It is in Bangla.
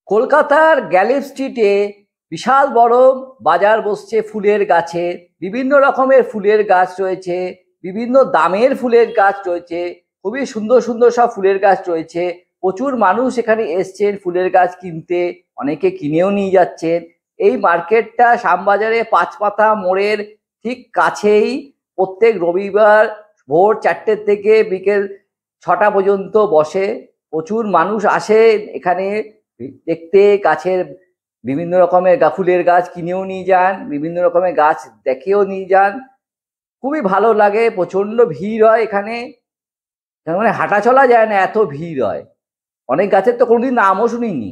কলকাতার গ্যালেপ স্ট্রিটে বিশাল বড় বাজার বসছে ফুলের গাছে। বিভিন্ন রকমের ফুলের গাছ রয়েছে, বিভিন্ন দামের ফুলের গাছ রয়েছে, খুবই সুন্দর সুন্দর সব ফুলের গাছ রয়েছে। প্রচুর মানুষ এখানে এসছেন ফুলের গাছ কিনতে, অনেকে কিনেও নিয়ে যাচ্ছেন। এই মার্কেটটা শ্যামবাজারে পাঁচমাথা মোড়ের ঠিক কাছেই। প্রত্যেক রবিবার ভোর 4টে থেকে বিকেল 6টা পর্যন্ত বসে। প্রচুর মানুষ আসে এখানে দেখতে, গাছের বিভিন্ন রকমের ফুলের গাছ কিনেও নিয়ে যান, বিভিন্ন রকমের গাছ দেখেও নিয়ে যান। খুবই ভালো লাগে, প্রচন্ড ভিড় হয় এখানে, মানে হাঁটা চলা যায় না, এত ভিড় হয়। অনেক গাছের তো কোনোদিন নামও শুনিনি।